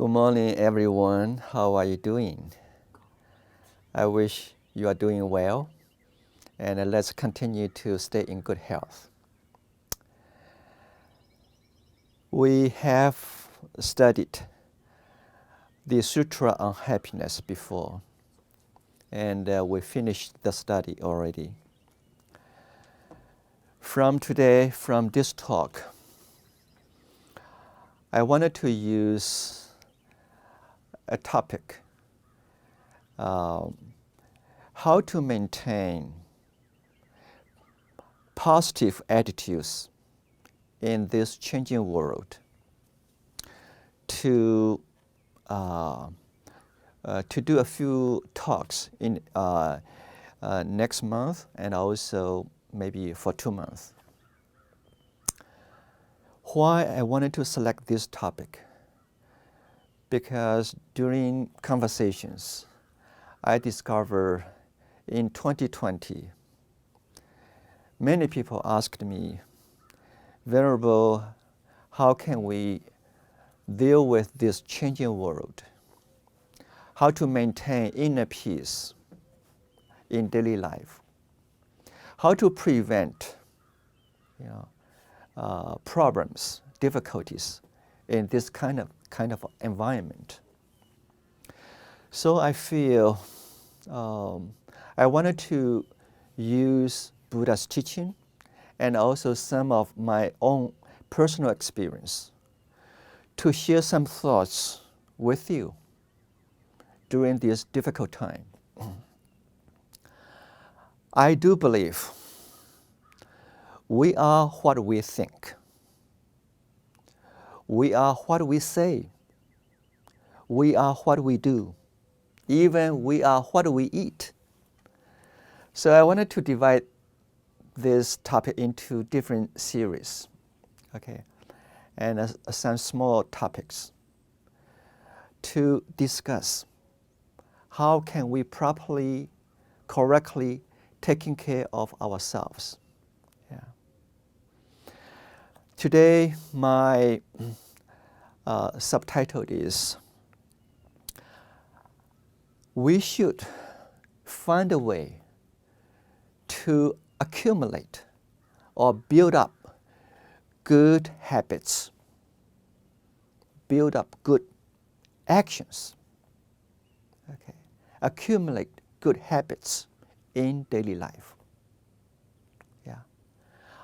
Good morning, everyone. How are you doing? I wish you are doing well, and let's continue to stay in good health. We have studied the Sutra on Happiness before, and we finished the study already. From today, from this talk, I wanted to use a topic, how to maintain positive attitudes in this changing world, to do a few talks in next month and also maybe for 2 months. Why I wanted to select this topic? Because during conversations, I discovered in 2020, many people asked me, Venerable, how can we deal with this changing world? How to maintain inner peace in daily life? How to prevent problems, difficulties in this kind of environment? So I feel I wanted to use Buddha's teaching and also some of my own personal experience to share some thoughts with you during this difficult time. I do believe we are what we think. We are what we say. We are what we do. Even we are what we eat. So I wanted to divide this topic into different series, okay, and some small topics to discuss how can we properly, correctly taking care of ourselves. Yeah. Today, my subtitle is, we should find a way to accumulate or build up good habits, build up good actions, okay, accumulate good habits in daily life. Yeah,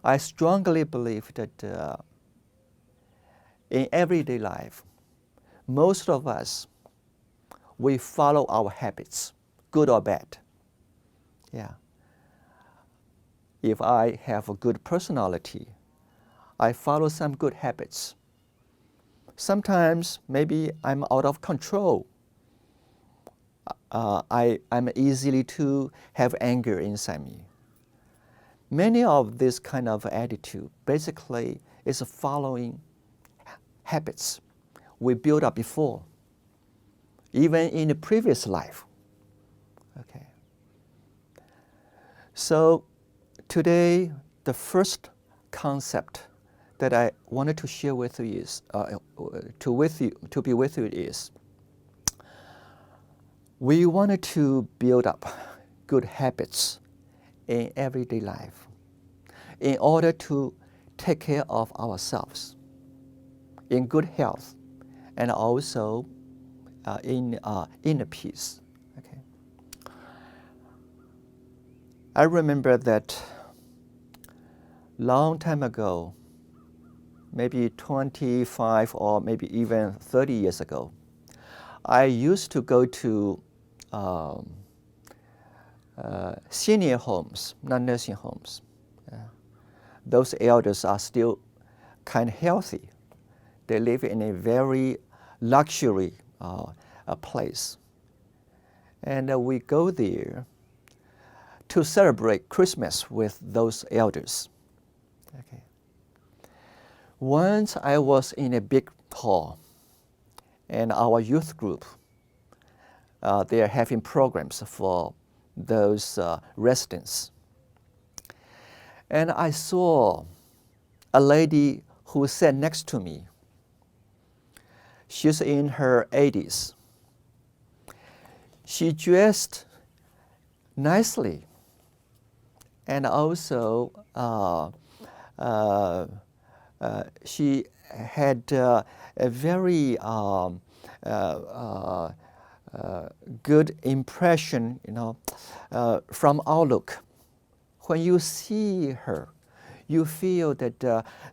I strongly believe that in everyday life, most of us, we follow our habits, good or bad. Yeah. If I have a good personality, I follow some good habits. Sometimes maybe I'm out of control. I'm easily to have anger inside me. Many of this kind of attitude basically is following habits we built up before, even in the previous life. Okay. So today, the first concept that I wanted to share with you is, to be with you is, we wanted to build up good habits in everyday life in order to take care of ourselves in good health and also in inner peace. Okay. I remember that long time ago, maybe 25 or maybe even 30 years ago, I used to go to senior homes, not nursing homes. Those elders are still kind of healthy. They live in a very luxury place. And we go there to celebrate Christmas with those elders. Okay. Once I was in a big hall, and our youth group, they are having programs for those residents. And I saw a lady who sat next to me. She's in her 80s. She dressed nicely, and also she had a very good impression, from outlook. When you see her, you feel that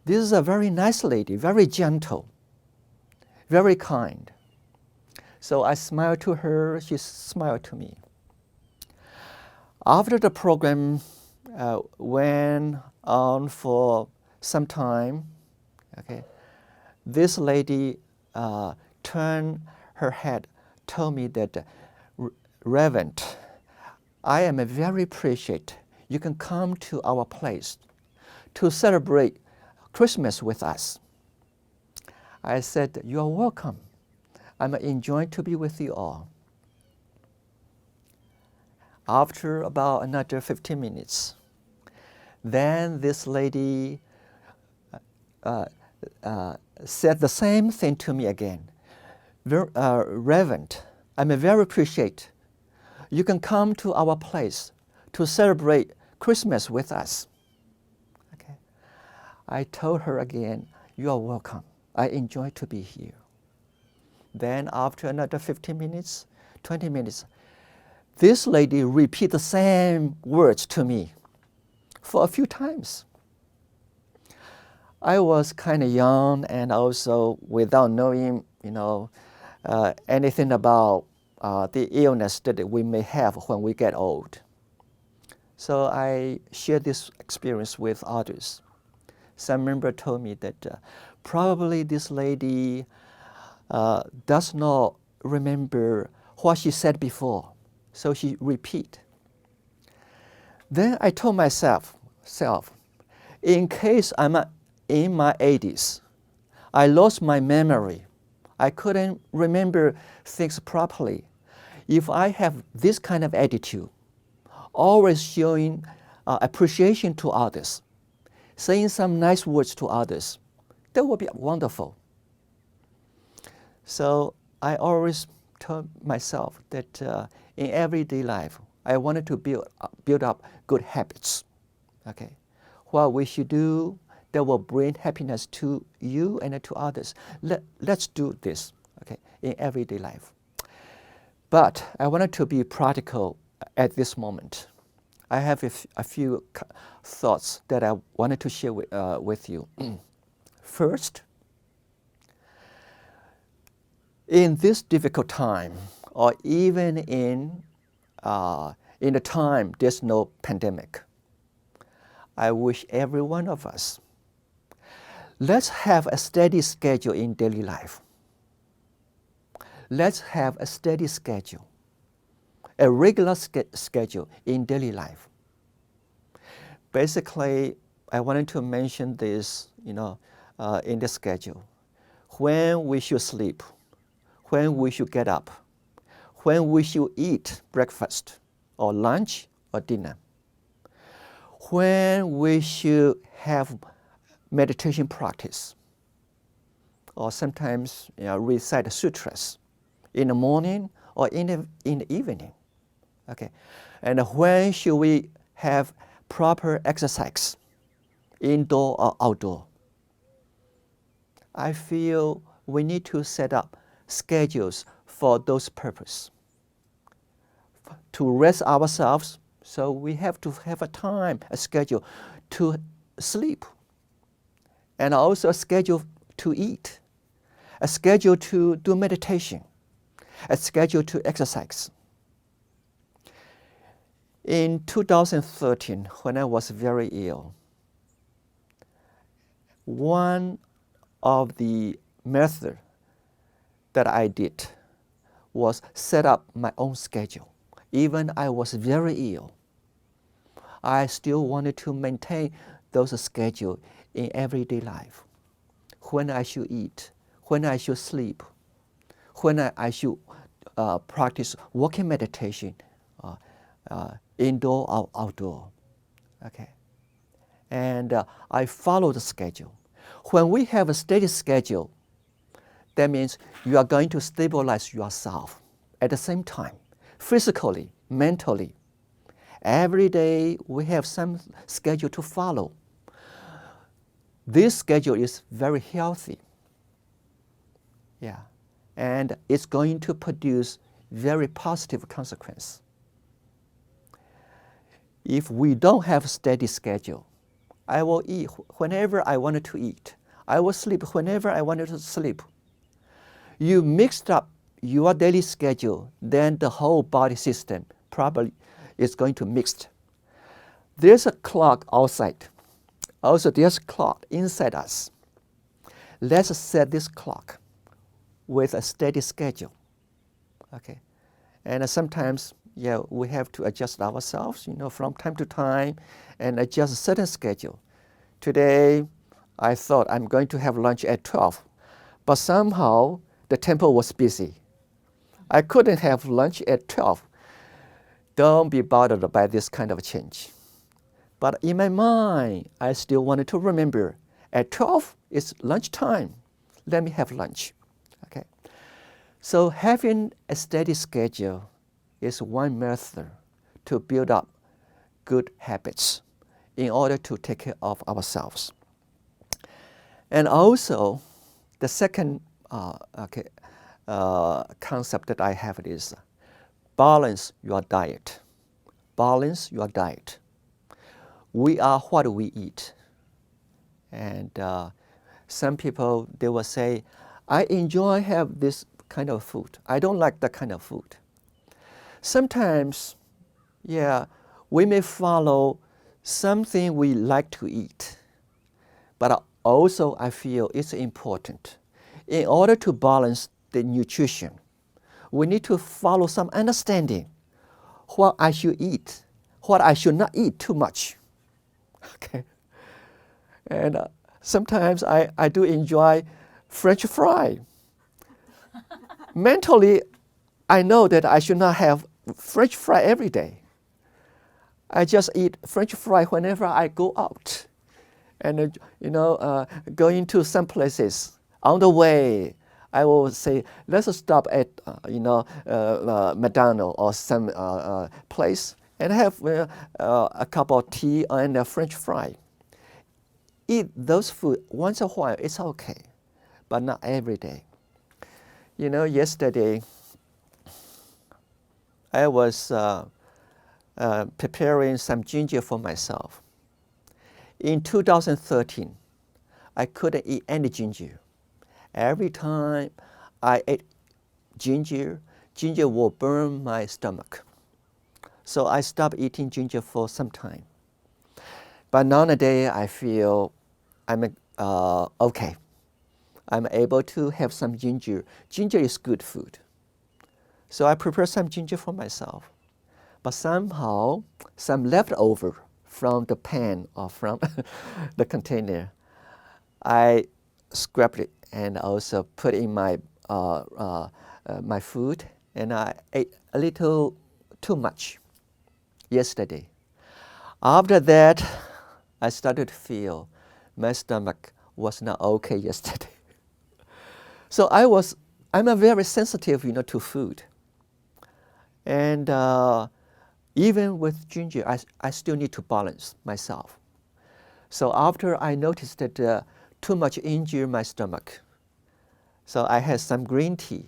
this is a very nice lady, very gentle, very kind. So I smiled to her, she smiled to me. After the program went on for some time, okay, this lady turned her head, told me that, Reverend, I am very appreciative. You can come to our place to celebrate Christmas with us. I said, you are welcome. I'm enjoying to be with you all. After about another 15 minutes, then this lady said the same thing to me again. Reverend, I'm very appreciative. You can come to our place to celebrate Christmas with us. Okay. I told her again, you are welcome. I enjoy to be here. Then after another 15 minutes, 20 minutes, this lady repeated the same words to me for a few times. I was kind of young and also without knowing, anything about the illness that we may have when we get old. So I shared this experience with others. Some member told me that probably this lady does not remember what she said before, so she repeat. Then I told myself, in case I'm in my 80s, I lost my memory, I couldn't remember things properly. If I have this kind of attitude, always showing appreciation to others, saying some nice words to others, that would be wonderful. So I always told myself that in everyday life, I wanted to build up good habits. Okay, what we should do that will bring happiness to you and to others. Let's do this. Okay, in everyday life. But I wanted to be practical at this moment. I have a few thoughts that I wanted to share with you. First, in this difficult time, or even in the time there's no pandemic, I wish every one of us, let's have a steady schedule in daily life. Let's have a steady schedule, a regular schedule in daily life. Basically, I wanted to mention this, in the schedule. When we should sleep, when we should get up, when we should eat breakfast or lunch or dinner, when we should have meditation practice, or sometimes recite sutras in the morning or in the evening. Okay, and when should we have proper exercise, indoor or outdoor? I feel we need to set up schedules for those purposes. To rest ourselves, so we have to have a schedule to sleep, and also a schedule to eat, a schedule to do meditation, a schedule to exercise. In 2013, when I was very ill, one of the methods that I did was set up my own schedule. Even I was very ill, I still wanted to maintain those schedules in everyday life. When I should eat, when I should sleep, when I should practice walking meditation, indoor or outdoor. Okay, and I follow the schedule. When we have a steady schedule, That means you are going to stabilize yourself at the same time, physically, mentally. Every day we have some schedule to follow. This schedule is very healthy. Yeah. And it's going to produce very positive consequence. If we don't have a steady schedule, I will eat whenever I wanted to eat. I will sleep whenever I wanted to sleep. You mixed up your daily schedule, then the whole body system probably is going to mix. There's a clock outside. Also, there's a clock inside us. Let's set this clock with a steady schedule. Okay, and sometimes, yeah, we have to adjust ourselves, from time to time, and adjust a certain schedule. Today, I thought I'm going to have lunch at 12, but somehow the temple was busy. I couldn't have lunch at 12. Don't be bothered by this kind of change. But in my mind, I still wanted to remember, at 12, it's lunchtime. Let me have lunch. Okay. So having a steady schedule is one method to build up good habits in order to take care of ourselves. And also, the second concept that I have is balance your diet. Balance your diet. We are what we eat. And some people, they will say, I enjoy have this kind of food. I don't like that kind of food. Sometimes, yeah, we may follow something we like to eat. But also, I feel it's important. In order to balance the nutrition, we need to follow some understanding what I should eat, what I should not eat too much. Okay. And sometimes I do enjoy French fry. Mentally, I know that I should not have French fry every day. I just eat French fry whenever I go out. And, going to some places. On the way, I will say, let's stop at, McDonald's or some place and have a cup of tea and a French fry. Eat those food once in a while, it's okay, but not every day. Yesterday, I was preparing some ginger for myself. In 2013, I couldn't eat any ginger. Every time I ate ginger will burn my stomach. So I stopped eating ginger for some time. But nowadays, I feel I'm okay. I'm able to have some ginger. Ginger is good food. So I prepare some ginger for myself. But somehow, some leftover from the pan or from the container, I scraped it and also put in my my food, and I ate a little too much yesterday. After that, I started to feel my stomach was not okay yesterday. So I'm a very sensitive, to food. And even with ginger, I still need to balance myself. So after I noticed that too much injured my stomach, so I had some green tea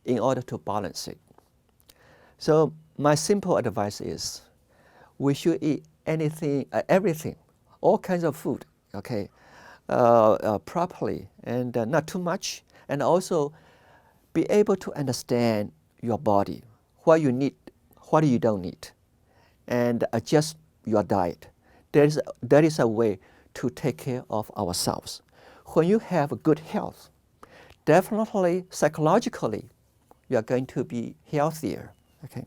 in order to balance it. So my simple advice is, we should eat everything, all kinds of food, okay, properly and not too much, and also be able to understand your body, what you need, what you don't need, and adjust your diet. That is a way to take care of ourselves. When you have good health, definitely psychologically, you are going to be healthier. Okay.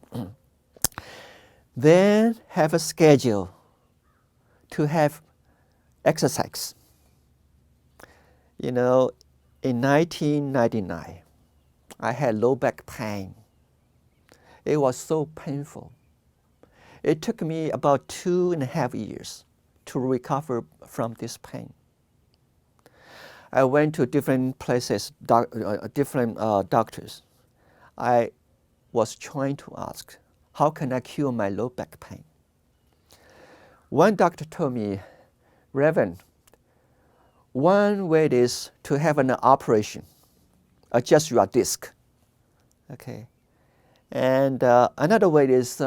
Then have a schedule to have exercise. In 1999, I had low back pain. It was so painful. It took me about 2.5 years to recover from this pain. I went to different places, different doctors. I was trying to ask, how can I cure my low back pain? One doctor told me, Reverend, one way is to have an operation, adjust your disc. Okay. And another way is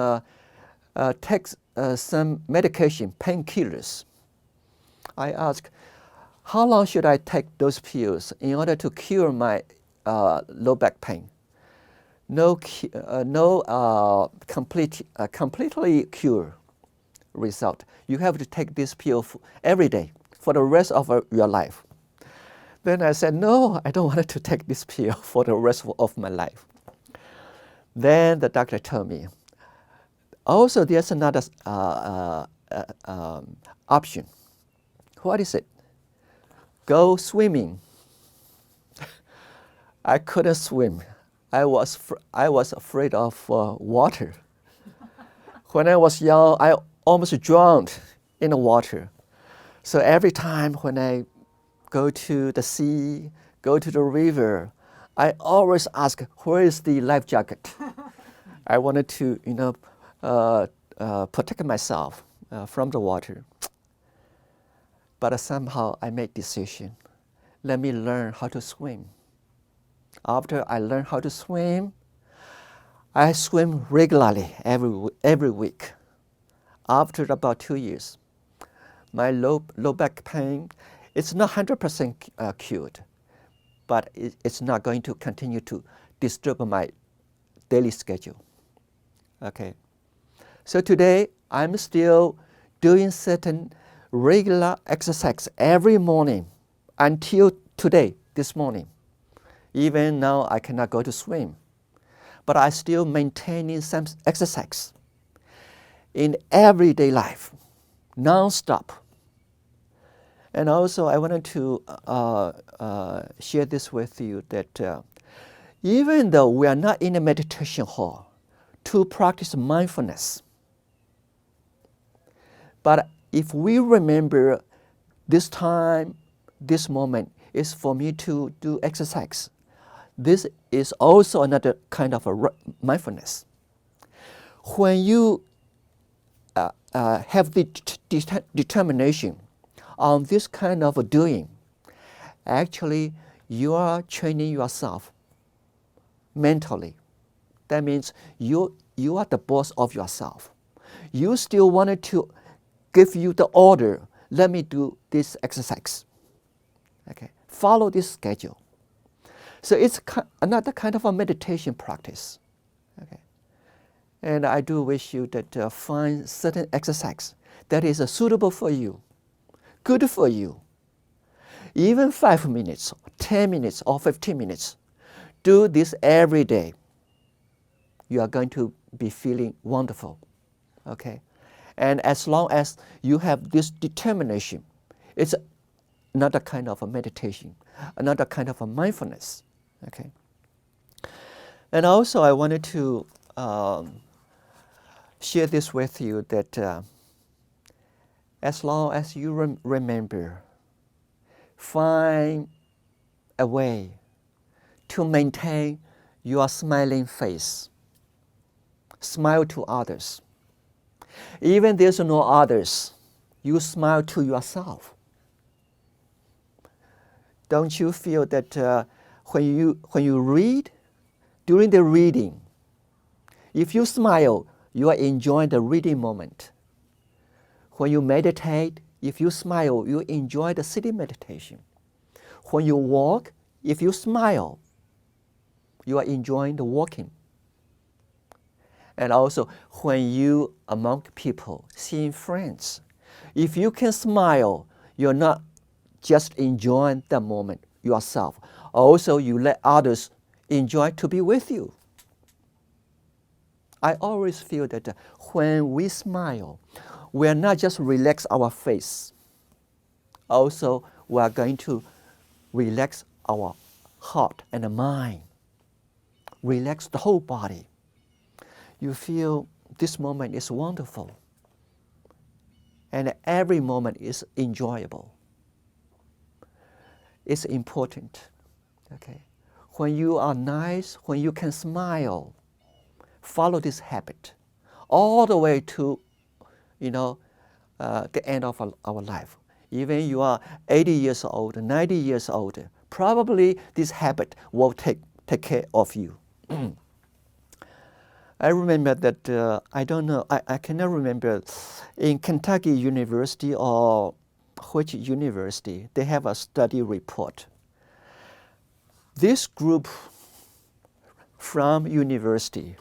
take some medication, painkillers. I asked, how long should I take those pills in order to cure my low back pain? No completely cure result. You have to take this pill every day for the rest of your life. Then I said, no, I don't want to take this pill for the rest of my life. Then the doctor told me, also there's another option. What is it? Go swimming. I couldn't swim. I was afraid of water. When I was young, I almost drowned in the water. So every time when I go to the sea, go to the river, I always ask, where is the life jacket? I wanted to, protect myself from the water. But somehow I made decision. Let me learn how to swim. After I learned how to swim, I swim regularly every week. After about 2 years, my low back pain, it's not 100% cured, but it's not going to continue to disturb my daily schedule. Okay. So today, I'm still doing certain regular exercise every morning until today, this morning. Even now, I cannot go to swim, but I still maintaining some exercise in everyday life, non-stop. And also, I wanted to share this with you that even though we are not in a meditation hall to practice mindfulness, but if we remember this time, this moment is for me to do exercise, this is also another kind of a mindfulness. When you have the determination on this kind of doing, actually you are training yourself mentally. That means you are the boss of yourself. You still wanted to give you the order, let me do this exercise. Okay, follow this schedule. So it's another kind of a meditation practice. Okay. And I do wish you that find certain exercise that is suitable for you, good for you. Even 5 minutes, 10 minutes, or 15 minutes. Do this every day. You are going to be feeling wonderful. Okay? And as long as you have this determination, it's another kind of a meditation, another kind of a mindfulness. Okay? And also I wanted to share this with you that as long as you remember, find a way to maintain your smiling face. Smile to others. Even there's no others, you smile to yourself. Don't you feel that when you read, during the reading, if you smile, you are enjoying the reading moment. When you meditate, if you smile, you enjoy the sitting meditation. When you walk, if you smile, you are enjoying the walking. And also, when you among people, seeing friends, if you can smile, you're not just enjoying the moment yourself. Also, you let others enjoy to be with you. I always feel that when we smile, we are not just relax our face. Also, we are going to relax our heart and mind. Relax the whole body. You feel this moment is wonderful. And every moment is enjoyable. is important. Okay, when you are nice, when you can smile, follow this habit all the way to, the end of our life. Even you are 80 years old, 90 years old, probably this habit will take care of you. I remember that, I don't know, I cannot remember, in Kentucky University or which university, they have a study report. This group from university,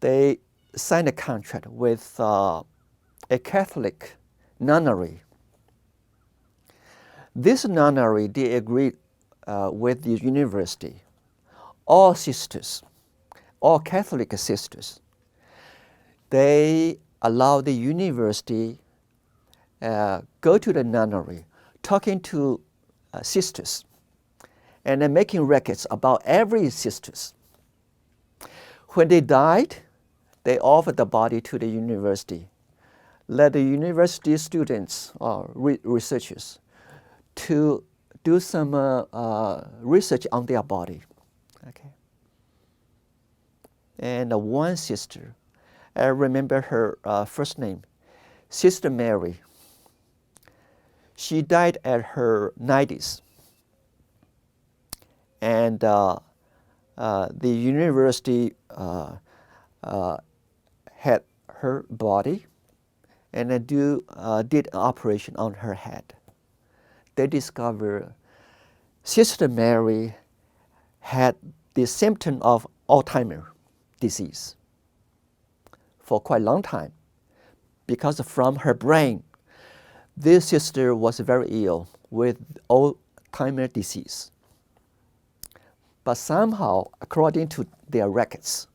they signed a contract with a Catholic nunnery. This nunnery, they agreed with the university, all sisters, all Catholic sisters, they allow the university go to the nunnery, talking to sisters, and then making records about every sisters. When they died, they offered the body to the university. Let the university students or researchers to do some research on their body. Okay. And one sister, I remember her first name, Sister Mary. She died at her 90s. And the university had her body and did an operation on her head. They discovered Sister Mary had the symptom of Alzheimer's disease for quite a long time, because from her brain, this sister was very ill with Alzheimer's disease. But somehow, according to their records,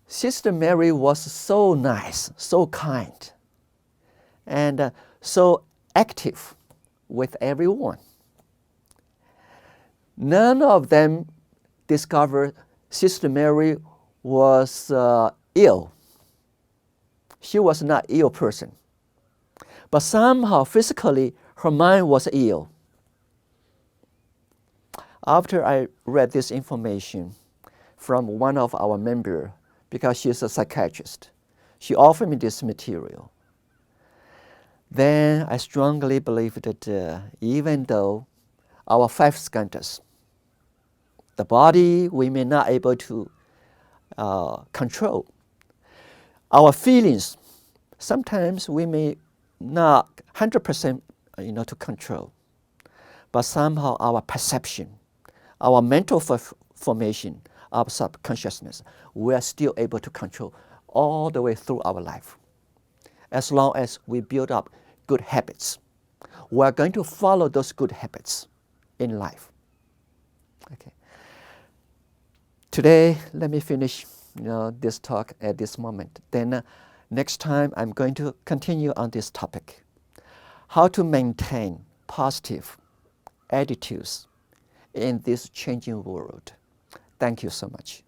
Sister Mary was so nice, so kind, and so active with everyone. None of them discovered Sister Mary was ill. She was not an ill person. But somehow, physically, her mind was ill. After I read this information from one of our members, because she's a psychiatrist, she offered me this material. Then I strongly believe that even though our 5 skandhas, the body we may not able to control, our feelings, sometimes we may not 100% to control, but somehow our perception, our mental formation, our subconsciousness, we are still able to control all the way through our life. As long as we build up good habits, we are going to follow those good habits in life. Okay. Today, let me finish this talk at this moment. Then next time, I'm going to continue on this topic, how to maintain positive attitudes in this changing world. Thank you so much.